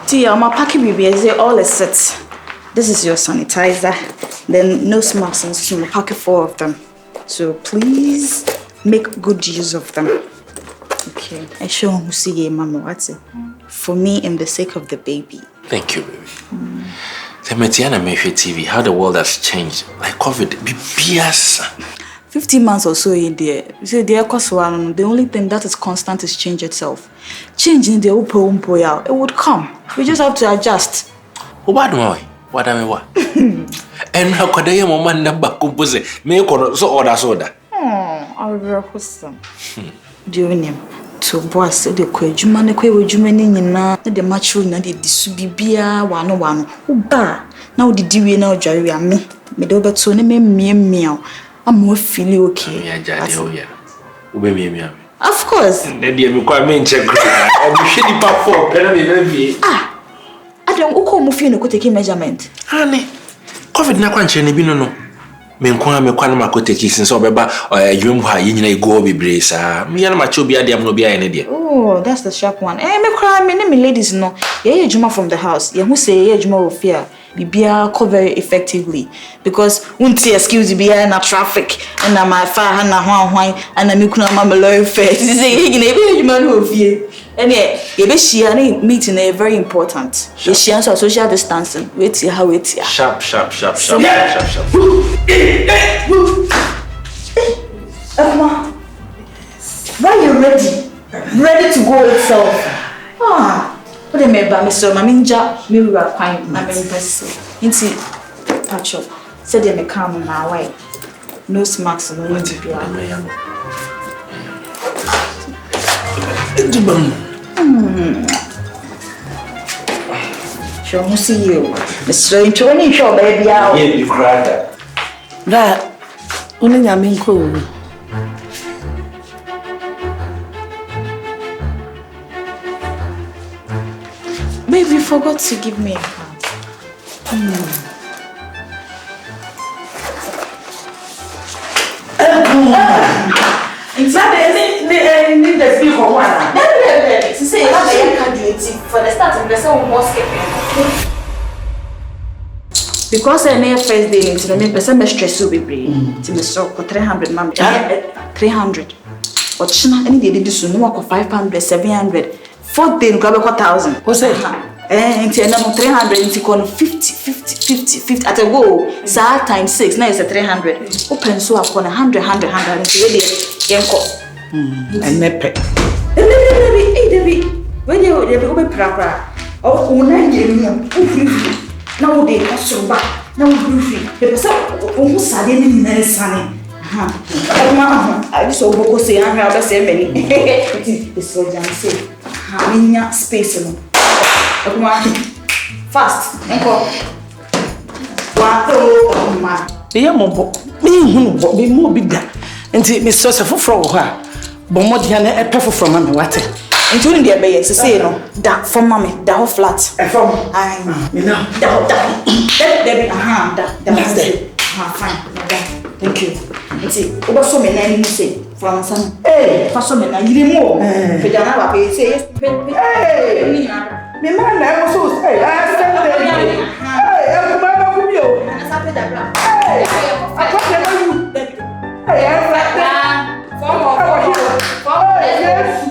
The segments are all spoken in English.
Tia, I'm packing baby. All is set. This is your sanitizer. Then nose masks and some packet 4 of them. So please make good use of them. Okay. I show who see you, Mama. What's it? For me and the sake of the baby. Thank you, baby. Metiana Mefe TV, how the world has changed. Like COVID, BBS. 15 months or so in there. You see, the only thing that is constant is change itself. Changing the it would come. We just have to adjust. What do I? What I mean, what? And how could I moment number compose? May so order soda. Oh, I'll be awesome. Do you name? To boss the Quajuma, the Quajumani, the mature, and the Subibia, one. Uba. Now the Dewey now, Jerry, and me. Medoba to me meow. I'm more feeling okay. Of course. Then you require me check. Ah, I don't know if you take measurement. Honey, COVID na kwanche ne bi no. Me nkwa me take since obeba yum ha yinina go bebre sa. Me yana macho bi ade am no bi aye ne de. Oh, that's the sharp one. Me cry me ladies no. Ye juma from the house. Ye who say ye juma of fear. Bibia cover very effectively because unti excuse bia na traffic and na my fa na hwan and na me kuna ma lawyer first say ye gina be juma no ofie and ye be shia na meeting is very important. Ye shia so social distancing wait how wait sharp. Emma, why you ready to go itself? What am I so Maminja, me we are quite impressive. Into patch up. Said they may come now, why? No smacks and no to be Sure, we'll see you. Mr. Tony, sure, baby. Yeah, you cried that. Only I mean cool. Baby, you forgot to give me a hand. In fact, they need the speak for one. To say, I have a candidate for the start of the second more skipping. Because I never first day into the person stress will be brave. To me, so 300 ma'am. 300. Or China, any day they do so, no more 500, 700. 4 day, grab a 1,000. What's that? Into another 300, into 50 at a go. Sa times 6, now it's a 300. Open so upon 100, into ready. And nepe. Debbie, when you open prapra, oh, now they are so bad. Now we the person almost suddenly sunny. I just over say I have say many. It's so young say. Minya space no. Fast. Enko. Wato ma. The yambo. Me hu be more bigger. Nti me so se foforo ho a. Bo modia na epefo from me wate. Including the baby say no. That for mommy, that whole flat. From. I me now. That. Fine. Thank you. See, over so many say from some. Hey, for so many you more. Pejana ba pe say yes. Hey, me man na so say. I said that. Hey, I'm coming up with you. Hey, I talk about you. Hey, I'm like that. For yes.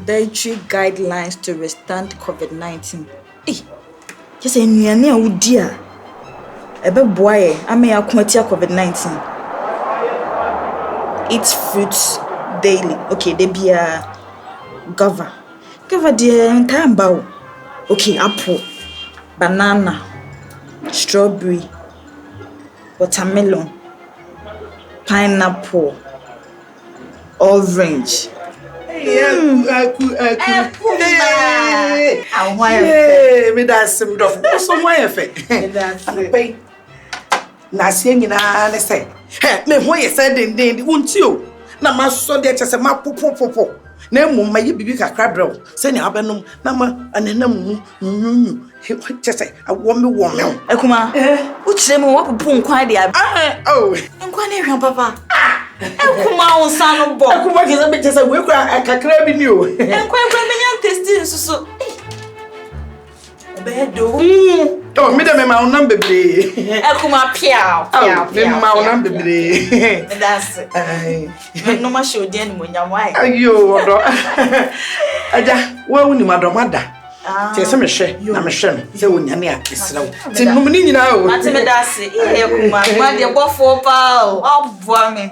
Dietary guidelines to withstand COVID-19. Just a near would dear. A big boy, I may accommodate COVID-19. Eat fruits daily. Okay, they be a guava. Guava, dear, and time bow. Okay, apple, banana, strawberry, watermelon, pineapple, orange. Me that's some dog. So why effect? Pay. Na seeing na say. Me when you said then won't you? Na ma so there just ma popo. Na mo ma ye bibi kakra brew. Se ne abenum na ma anena mu nyunyu. Chese awo me wo me. Ekuma. Uche me wa popo nkwan de abi. Oh. Nkwan e hwan papa. Ekuma on sanu bo. Ekuma je be chese we kra kakra bi ni o. Nkwan me nya tasting susu. Bedo. Oh, me de me ma onam bebre. Ekuma piao. Me ma onam bebre. That's it. No ma show dey ni mo nya why. Ayo odo. Aja, wa woni madomada. Ti se me hwe na me hwe no. Se wonya ne akesra wo. Ti num ni nyina o. Ati me that's it. Ekuma, ma de bofo pa o. Oboa me.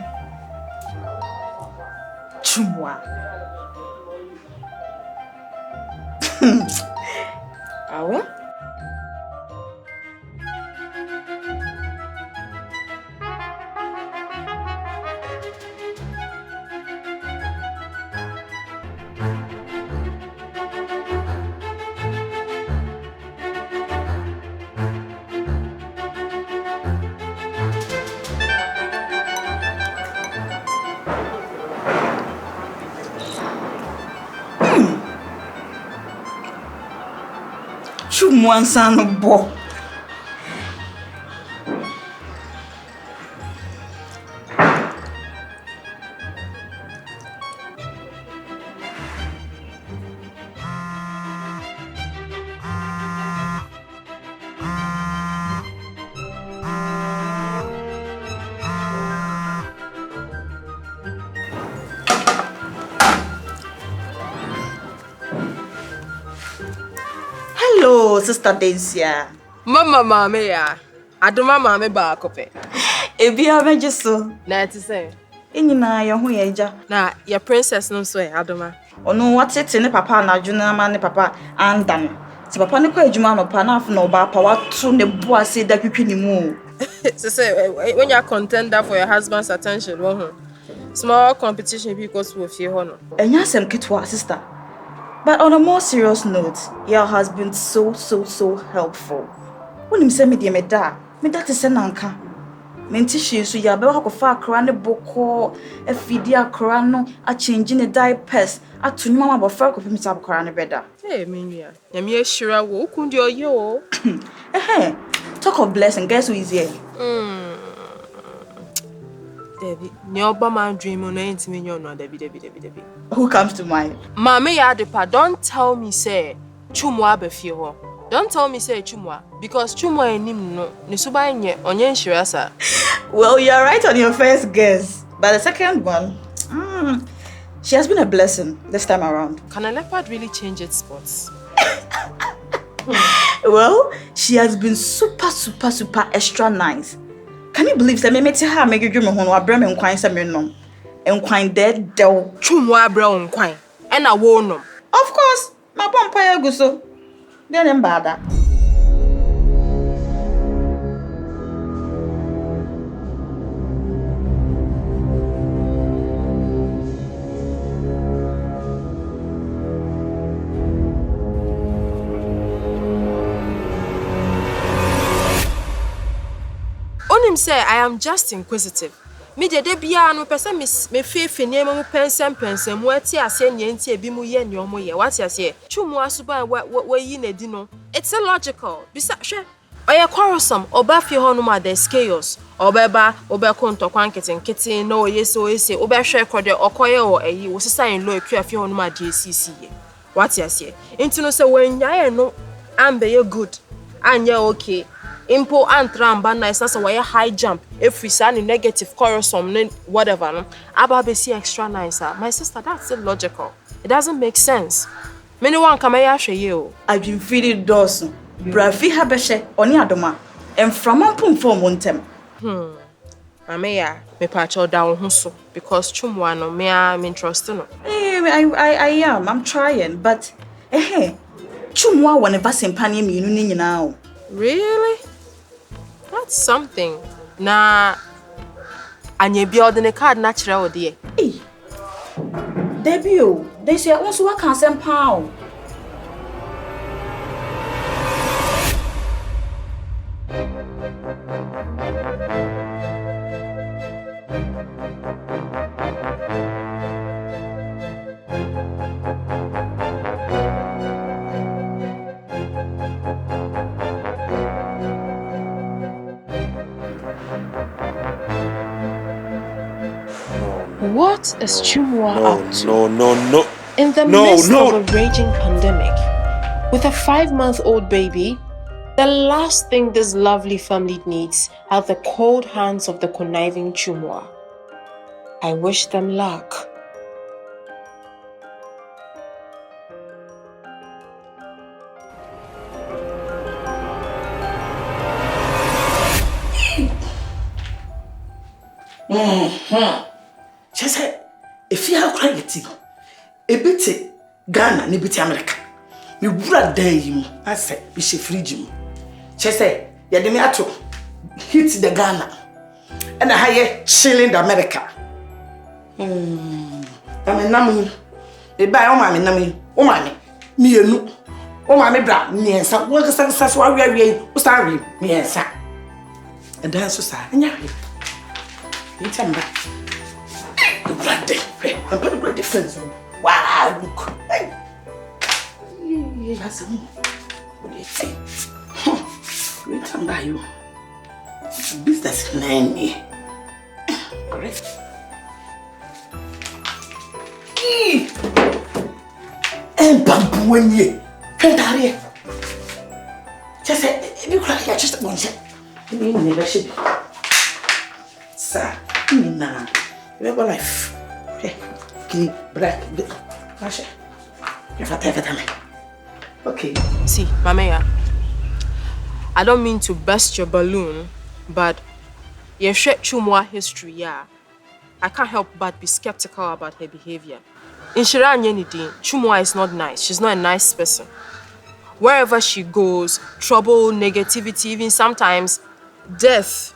Twumwaa. Awa? Twumwaa sanu bo. Hello, Sister Dencia. Mama ya. Adoma mama ba akope. Ebi abeje so. Na ti say. Enyina ye ho ye ja. Na your princess no so Adoma. Ono watete ne papa na adwuna ma ne papa andan. Ti papa ne kwa adwuma no pa na afa no ba pa watu ne bo ase da twetwe ni mu. Say when you are contender for your husband's attention, small competition because we fear hono. Enya sem ketwa sister. But on a more serious note, your has been so helpful. When him say me de me da te se nanka. Menti shi so ya be wa kofa akra ne boko afidi akra no a change ne diapers atunyu mama bofra ko pemisa akra ne beda. Hey menua. Ya me ashira wo kundi oye o. Talk of blessing, guess who is here? Debbie, nyoba man dream on intimi nyo Debbie. Who comes to mind? Mama ya ADEPAS, don't tell me say Twumwaa be fie ho. Don't tell me say Twumwaa because Twumwaa enim no ne suba nye onye nshirasa. Well, you are right on your first guess, but the second one, she has been a blessing this time around. Can a leopard really change its spots? Well, she has been super extra nice. Can you believe that me meti ha make you dream ho no abra me nkwan se me nom. Nkwan dead dew. Twumwaa abra nkwan. E na wo nom. Of course, my pompa ya guso. Then embada. Onim say I am just inquisitive. Me de bia no pese me fefe niam mu pensem mu ati ase nyanti ebi mu ye nyomo ye what ase Twumwaa suban wa yi na di no. It's illogical. Bisa hwe oye quarrelsome oba fie ho no ma the chaos obeba obeko ntokwan keten no oye se obehwe kode okoye o ayi wo sesan lo akua fie ho no ma DCC ye what ase enti no se wanyaye no ambe ye good anya okay impo antramba na isa say high jump if we say negative quarrelsome whatever no aba be see extra nice. My sister, that's illogical. It doesn't make sense. Many one come here hwe ye o. I've been feeling dosu. Brafi habeshe oni adoma. And from ampum form wontem. Ameya me pacho da wo ho so because Twumwaa no me interest no. I am. I'm trying, but Twumwaa won never sempani me ni nyina o. Really? That's something. Na anye bi odene card na kire wo de. Debut. They say also what can sempa. What is Twumwaa up to? No. In the midst of a raging pandemic, with a 5-month-old baby, the last thing this lovely family needs are the cold hands of the conniving Twumwaa. I wish them luck. Just say, if you are crying, a bit Ghana, a bit America. You would dare you, I said, be she free Jim. Just say, Yadimiato hit the Ghana and a higher chilling the America. I mean, Namu, they buy all my name, oh, mammy, me and you, oh, my bra, me and some workers, that's why we are sorry, me and Sam. And dance to say, and you tell me that. The blood difference. Wow, look. That's a what do you say? Wait, I'm by you. Business name. Correct. And bamboo when you can't hurry. Just say, you cry, just one shot. You never should. Sir, nah. Never life. Okay. Black. Okay. See, Mamea, I don't mean to burst your balloon, but your Twumwaa history, yeah. I can't help but be skeptical about her behavior. In Shiranyenidi, Twumwaa is not nice. She's not a nice person. Wherever she goes, trouble, negativity, even sometimes death,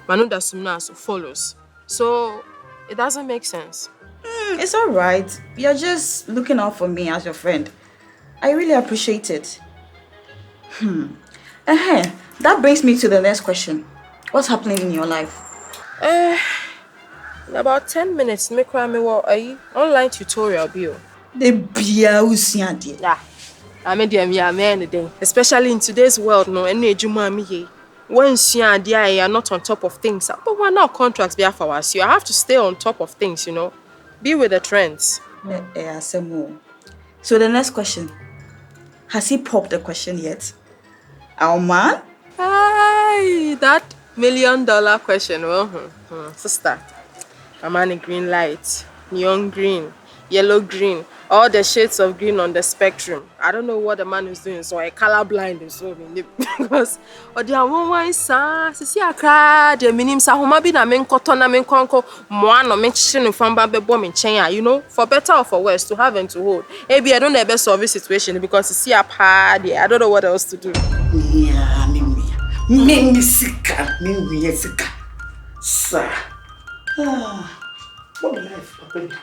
Manuda Sumnas follows. So it doesn't make sense. It's all right. You're just looking out for me as your friend. I really appreciate it. That brings me to the next question. What's happening in your life? In about 10 minutes, me cry me what online tutorial bill. The beer usiandi. Yeah. I made them anything. Especially in today's world, no any ejuma me here. Once you are not on top of things, but we're not contracts be for us. You have to stay on top of things, you know. Be with the trends. So the next question. Has he popped the question yet? Our man? Hi, that $1 million question. Sister, I'm on a green light, neon green, yellow green, all the shades of green on the spectrum. I don't know what the man is doing, so I colorblind is so because the woman see a crowd, the minim sa homa bi na men koto na men konko mo no men chine from ba be bo men chen, you know, for better or for worse, to have and to hold. Maybe I don't know the best service situation because see a party. I don't know what else to do. Yeah, me sika. Sir. What life, baby?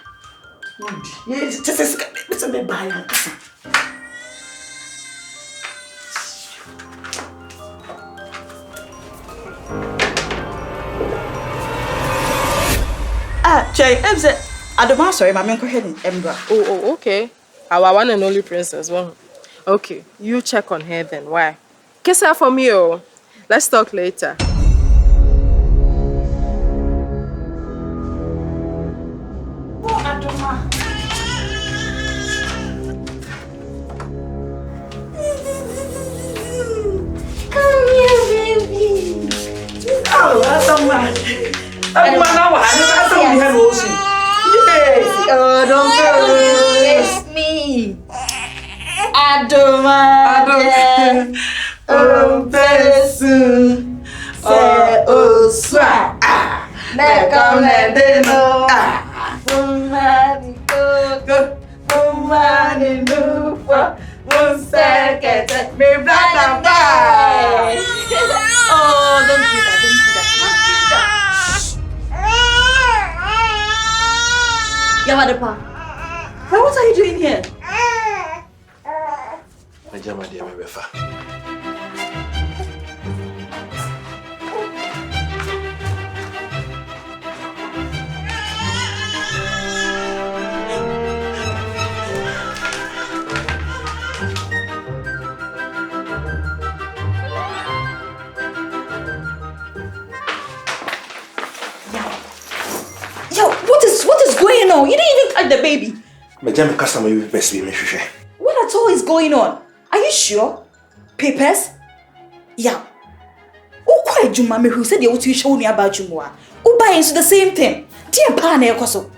Yes, just it's a bit by Jay, Adama, sorry, my man, go ahead and Embra. Oh, okay. Our one and only princess. Well, okay, you check on her then. Why? Kiss her for me, oh. Let's talk later. Oh, Adama. Come here, baby. Oh, Adama. Adama, now I have also. Yes. Oh, don't go. It's me. Adama. Oh, person. Oh, swag. Let come let them know. One second, me black and white. Oh, don't do that. Yawadepa, what are you doing here? My dear, jam customer you best be me. What at all is going on? Are you sure? Papers? Yeah. Oh, quite Juma, who said you would show me about Jumwa. Oh, buy into the same thing. Dear Pana Koso.